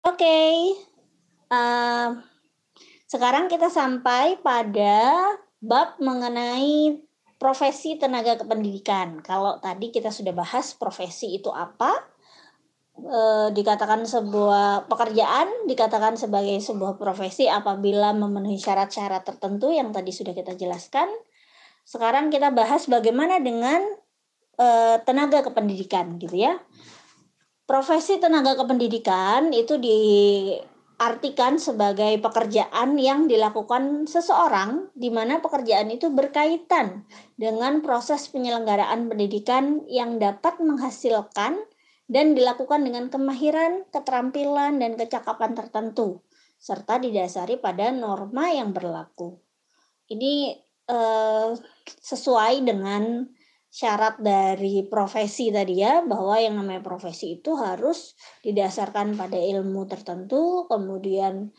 Oke, eee, sekarang kita sampai pada bab mengenai profesi tenaga kependidikan. Kalau tadi kita sudah bahas profesi itu apa, dikatakan sebuah pekerjaan, dikatakan sebagai sebuah profesi apabila memenuhi syarat-syarat tertentu yang tadi sudah kita jelaskan. Sekarang kita bahas bagaimana dengan, tenaga kependidikan gitu ya. Profesi tenaga kependidikan itu diartikan sebagai pekerjaan yang dilakukan seseorang, di mana pekerjaan itu berkaitan dengan proses penyelenggaraan pendidikan yang dapat menghasilkan dan dilakukan dengan kemahiran, keterampilan, dan kecakapan tertentu, serta didasari pada norma yang berlaku. Ini sesuai dengan syarat dari profesi tadi ya, bahwa yang namanya profesi itu harus didasarkan pada ilmu tertentu, kemudian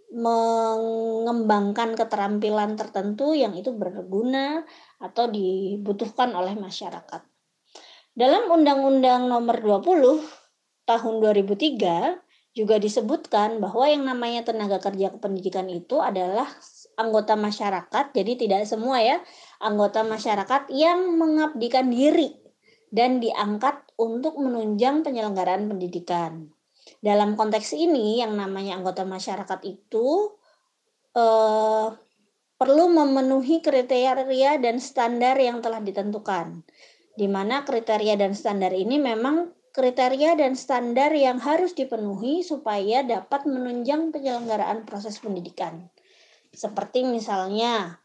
mengembangkan keterampilan tertentu yang itu berguna atau dibutuhkan oleh masyarakat. Dalam Undang-Undang Nomor 20 Tahun 2003 juga disebutkan bahwa yang namanya tenaga kerja kependidikan itu adalah anggota masyarakat, jadi tidak semua ya, anggota masyarakat yang mengabdikan diri dan diangkat untuk menunjang penyelenggaraan pendidikan. Dalam konteks ini yang namanya anggota masyarakat itu perlu memenuhi kriteria dan standar yang telah ditentukan, di mana kriteria dan standar ini memang kriteria dan standar yang harus dipenuhi supaya dapat menunjang penyelenggaraan proses pendidikan. Seperti misalnya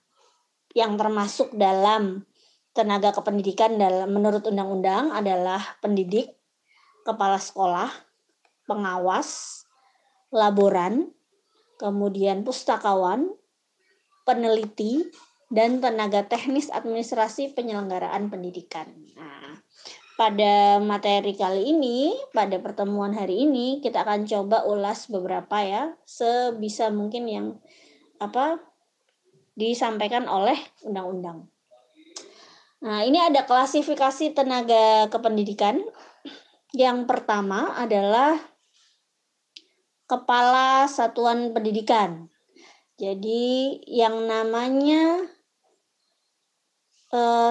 yang termasuk dalam tenaga kependidikan menurut undang-undang adalah pendidik, kepala sekolah, pengawas, laboran, kemudian pustakawan, peneliti, dan tenaga teknis administrasi penyelenggaraan pendidikan. Nah, pada materi kali ini, pada pertemuan hari ini, kita akan coba ulas beberapa ya, sebisa mungkin yang disampaikan oleh undang-undang. Nah, ini ada klasifikasi tenaga kependidikan. Yang pertama adalah kepala satuan pendidikan. Jadi yang namanya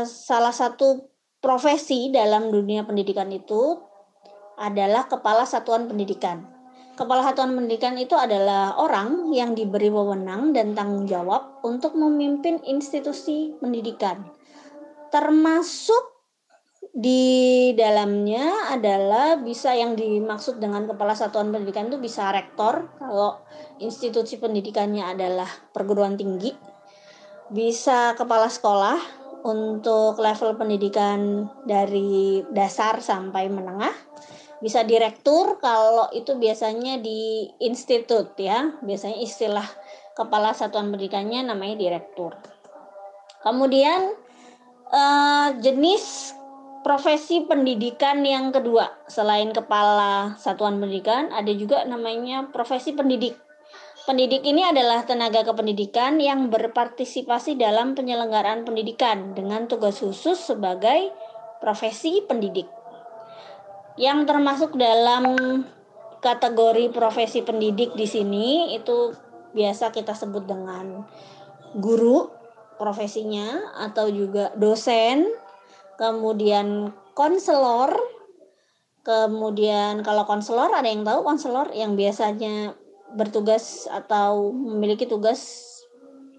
salah satu profesi dalam dunia pendidikan itu adalah kepala satuan pendidikan. Kepala satuan pendidikan itu adalah orang yang diberi wewenang dan tanggung jawab untuk memimpin institusi pendidikan. Termasuk di dalamnya adalah bisa yang dimaksud dengan kepala satuan pendidikan itu bisa rektor kalau institusi pendidikannya adalah perguruan tinggi, bisa kepala sekolah untuk level pendidikan dari dasar sampai menengah, bisa direktur kalau itu biasanya di institut ya, biasanya istilah kepala satuan pendidikannya namanya direktur. Kemudian jenis profesi pendidikan yang kedua selain kepala satuan pendidikan ada juga namanya profesi pendidik. Pendidik ini adalah tenaga kependidikan yang berpartisipasi dalam penyelenggaraan pendidikan dengan tugas khusus sebagai profesi pendidik. Yang termasuk dalam kategori profesi pendidik di sini itu biasa kita sebut dengan guru profesinya, atau juga dosen, kemudian konselor. Kemudian kalau konselor, ada yang tahu konselor yang biasanya bertugas atau memiliki tugas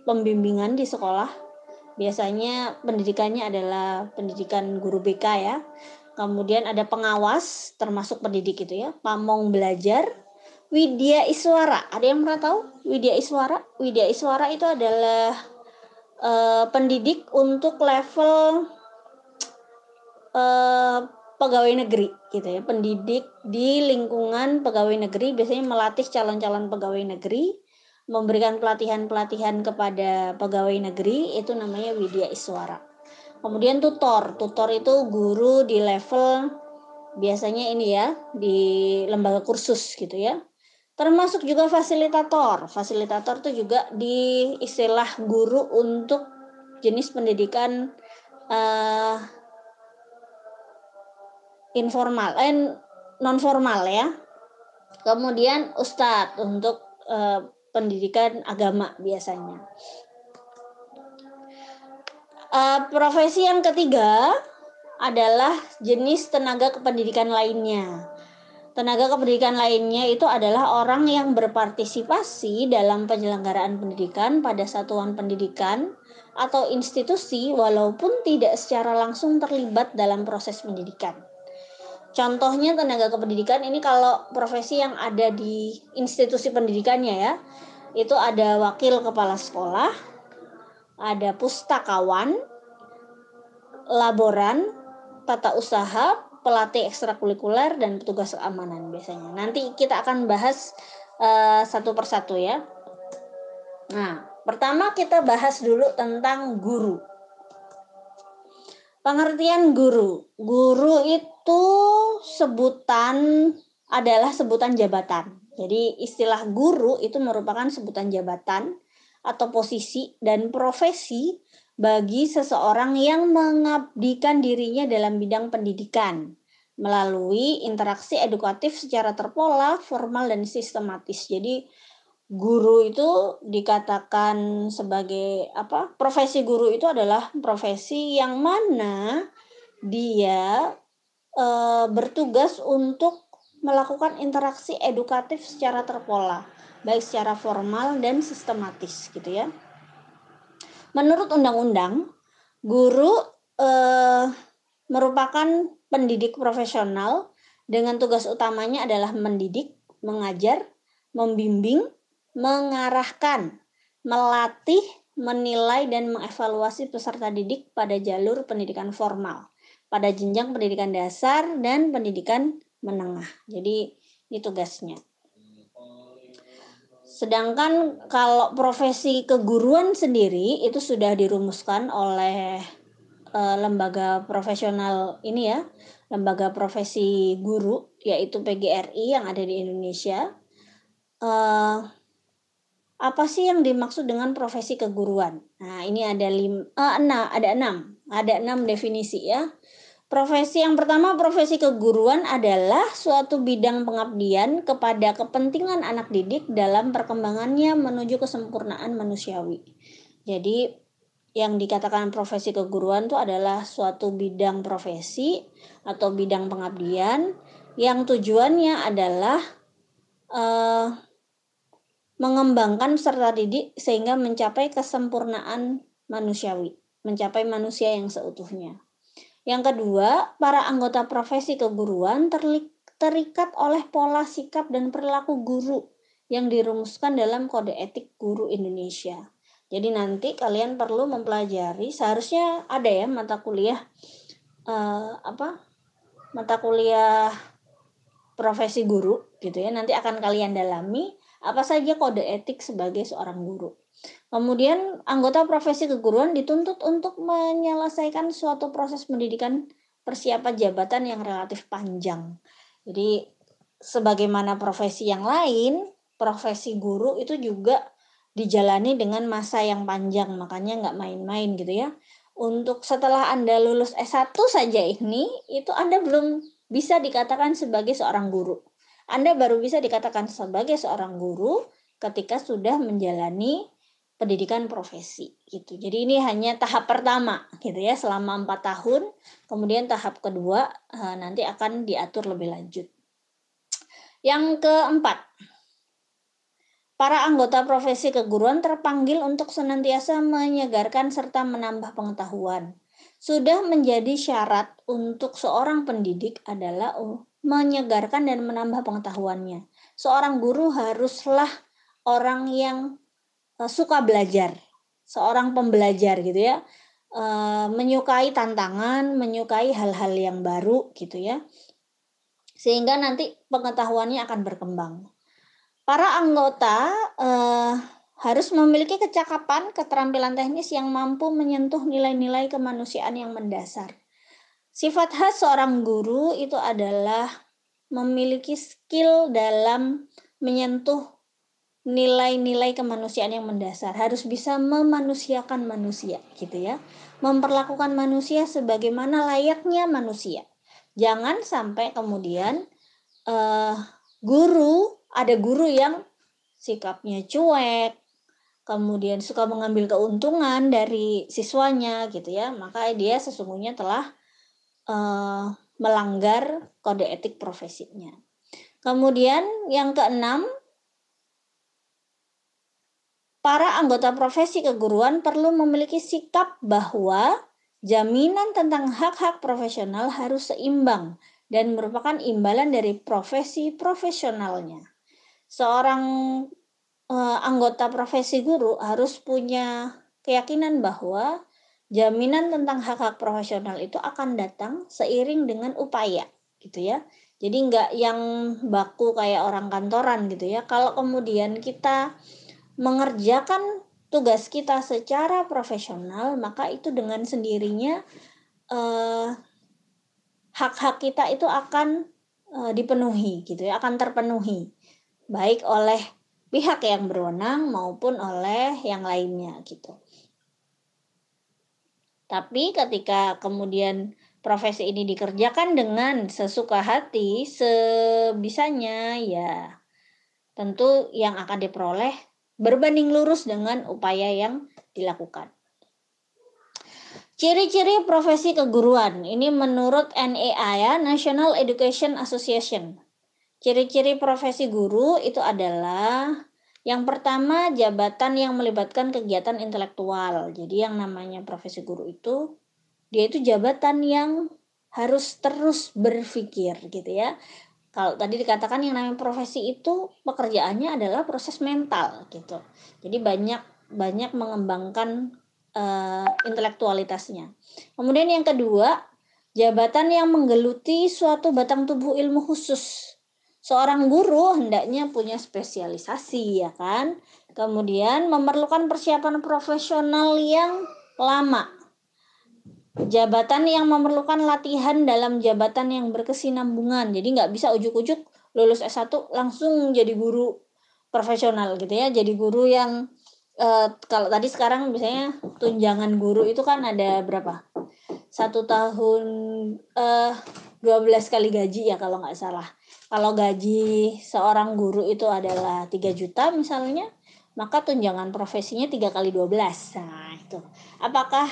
pembimbingan di sekolah. Biasanya pendidikannya adalah pendidikan guru BK ya. Kemudian ada pengawas termasuk pendidik itu ya, pamong belajar, widya iswara. Ada yang pernah tahu widya iswara? Widya iswara itu adalah pendidik untuk level pegawai negeri gitu ya, pendidik di lingkungan pegawai negeri, biasanya melatih calon-calon pegawai negeri, memberikan pelatihan-pelatihan kepada pegawai negeri, itu namanya widya iswara. Kemudian tutor itu guru di level biasanya ini ya, di lembaga kursus gitu ya. Termasuk juga fasilitator itu juga di istilah guru untuk jenis pendidikan informal non formal ya. Kemudian ustadz untuk pendidikan agama biasanya. Profesi yang ketiga adalah jenis tenaga kependidikan lainnya. Tenaga kependidikan lainnya itu adalah orang yang berpartisipasi dalam penyelenggaraan pendidikan pada satuan pendidikan atau institusi walaupun tidak secara langsung terlibat dalam proses pendidikan. Contohnya tenaga kependidikan ini kalau profesi yang ada di institusi pendidikannya ya, itu ada wakil kepala sekolah, ada pustakawan, laboran, tata usaha, pelatih ekstrakurikuler, dan petugas keamanan biasanya. Nanti kita akan bahas satu persatu ya. Nah, pertama kita bahas dulu tentang guru. Pengertian guru. Guru itu adalah sebutan jabatan. Jadi istilah guru itu merupakan sebutan jabatan atau posisi dan profesi bagi seseorang yang mengabdikan dirinya dalam bidang pendidikan melalui interaksi edukatif secara terpola, formal, dan sistematis. Jadi guru itu dikatakan sebagai apa? Profesi guru itu adalah profesi yang mana dia bertugas untuk melakukan interaksi edukatif secara terpola, baik secara formal dan sistematis gitu ya. Menurut undang-undang, guru merupakan pendidik profesional dengan tugas utamanya adalah mendidik, mengajar, membimbing, mengarahkan, melatih, menilai, dan mengevaluasi peserta didik pada jalur pendidikan formal, pada jenjang pendidikan dasar dan pendidikan menengah. Jadi ini tugasnya. Sedangkan kalau profesi keguruan sendiri itu sudah dirumuskan oleh lembaga profesional ini ya, lembaga profesi guru yaitu PGRI yang ada di Indonesia. Apa sih yang dimaksud dengan profesi keguruan? Nah, ini ada 6 definisi ya. Profesi yang pertama, profesi keguruan adalah suatu bidang pengabdian kepada kepentingan anak didik dalam perkembangannya menuju kesempurnaan manusiawi. Jadi yang dikatakan profesi keguruan itu adalah suatu bidang profesi atau bidang pengabdian yang tujuannya adalah mengembangkan peserta didik sehingga mencapai kesempurnaan manusiawi, mencapai manusia yang seutuhnya. Yang kedua, para anggota profesi keguruan terikat oleh pola sikap dan perilaku guru yang dirumuskan dalam Kode Etik Guru Indonesia. Jadi nanti kalian perlu mempelajari, seharusnya ada ya mata kuliah mata kuliah profesi guru gitu ya. Nanti akan kalian dalami apa saja kode etik sebagai seorang guru. Kemudian anggota profesi keguruan dituntut untuk menyelesaikan suatu proses pendidikan persiapan jabatan yang relatif panjang. Jadi sebagaimana profesi yang lain, profesi guru itu juga dijalani dengan masa yang panjang, makanya nggak main-main gitu ya. Untuk setelah Anda lulus S1 saja ini, itu Anda belum bisa dikatakan sebagai seorang guru. Anda baru bisa dikatakan sebagai seorang guru ketika sudah menjalani pendidikan profesi gitu. Jadi ini hanya tahap pertama gitu ya, selama 4 tahun. Kemudian tahap kedua nanti akan diatur lebih lanjut. Yang keempat, para anggota profesi keguruan terpanggil untuk senantiasa menyegarkan serta menambah pengetahuan. Sudah menjadi syarat untuk seorang pendidik adalah menyegarkan dan menambah pengetahuannya. Seorang guru haruslah orang yang suka belajar, seorang pembelajar gitu ya, menyukai tantangan, menyukai hal-hal yang baru gitu ya, sehingga nanti pengetahuannya akan berkembang. Para anggota harus memiliki kecakapan, keterampilan teknis yang mampu menyentuh nilai-nilai kemanusiaan yang mendasar. Sifat khas seorang guru itu adalah memiliki skill dalam menyentuh nilai-nilai kemanusiaan yang mendasar. Harus bisa memanusiakan manusia gitu ya. Memperlakukan manusia sebagaimana layaknya manusia. Jangan sampai kemudian ada guru yang sikapnya cuek, kemudian suka mengambil keuntungan dari siswanya gitu ya, maka dia sesungguhnya telah melanggar kode etik profesinya. Kemudian yang keenam, para anggota profesi keguruan perlu memiliki sikap bahwa jaminan tentang hak-hak profesional harus seimbang dan merupakan imbalan dari profesi profesionalnya. Seorang anggota profesi guru harus punya keyakinan bahwa jaminan tentang hak-hak profesional itu akan datang seiring dengan upaya gitu ya. Jadi nggak yang baku kayak orang kantoran gitu ya. Kalau kemudian kita mengerjakan tugas kita secara profesional, maka itu dengan sendirinya hak-hak kita itu akan dipenuhi gitu ya, akan terpenuhi baik oleh pihak yang berwenang maupun oleh yang lainnya gitu. Tapi ketika kemudian profesi ini dikerjakan dengan sesuka hati, sebisanya, ya tentu yang akan diperoleh berbanding lurus dengan upaya yang dilakukan. Ciri-ciri profesi keguruan ini menurut NEA ya, National Education Association. Ciri-ciri profesi guru itu adalah yang pertama, jabatan yang melibatkan kegiatan intelektual. Jadi yang namanya profesi guru itu, dia itu jabatan yang harus terus berpikir gitu ya. Kalau tadi dikatakan yang namanya profesi itu pekerjaannya adalah proses mental gitu. Jadi banyak mengembangkan intelektualitasnya. Kemudian yang kedua, jabatan yang menggeluti suatu batang tubuh ilmu khusus. Seorang guru hendaknya punya spesialisasi ya kan. Kemudian memerlukan persiapan profesional yang lama. Jabatan yang memerlukan latihan dalam jabatan yang berkesinambungan. Jadi nggak bisa ujuk-ujuk lulus S1 langsung jadi guru profesional gitu ya. Jadi guru yang kalau tadi sekarang misalnya tunjangan guru itu kan ada berapa? 1 tahun 12 kali gaji ya kalau nggak salah. Kalau gaji seorang guru itu adalah 3 juta misalnya, maka tunjangan profesinya 3 kali 12. Nah itu. Apakah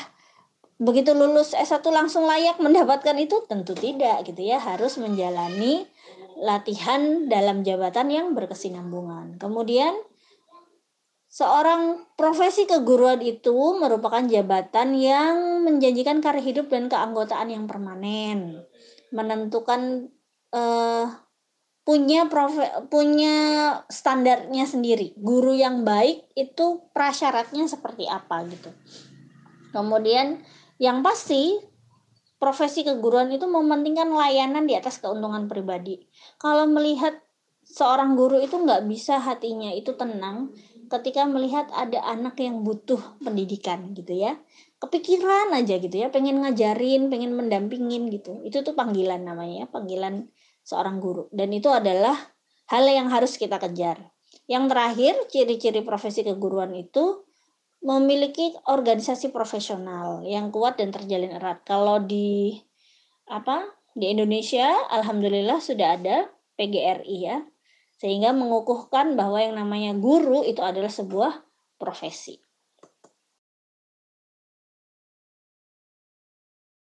begitu lulus S1 langsung layak mendapatkan itu? Tentu tidak gitu ya. Harus menjalani latihan dalam jabatan yang berkesinambungan. Kemudian seorang profesi keguruan itu merupakan jabatan yang menjanjikan karir hidup dan keanggotaan yang permanen, menentukan punya standarnya sendiri. Guru yang baik itu prasyaratnya seperti apa gitu. Kemudian yang pasti profesi keguruan itu mementingkan layanan di atas keuntungan pribadi. Kalau melihat seorang guru itu nggak bisa hatinya itu tenang ketika melihat ada anak yang butuh pendidikan gitu ya, kepikiran aja gitu ya, pengen ngajarin, pengen mendampingin gitu. Itu tuh panggilan namanya, panggilan seorang guru. Dan itu adalah hal yang harus kita kejar. Yang terakhir, ciri-ciri profesi keguruan itu memiliki organisasi profesional yang kuat dan terjalin erat. Kalau di Indonesia, alhamdulillah sudah ada PGRI ya, sehingga mengukuhkan bahwa yang namanya guru itu adalah sebuah profesi.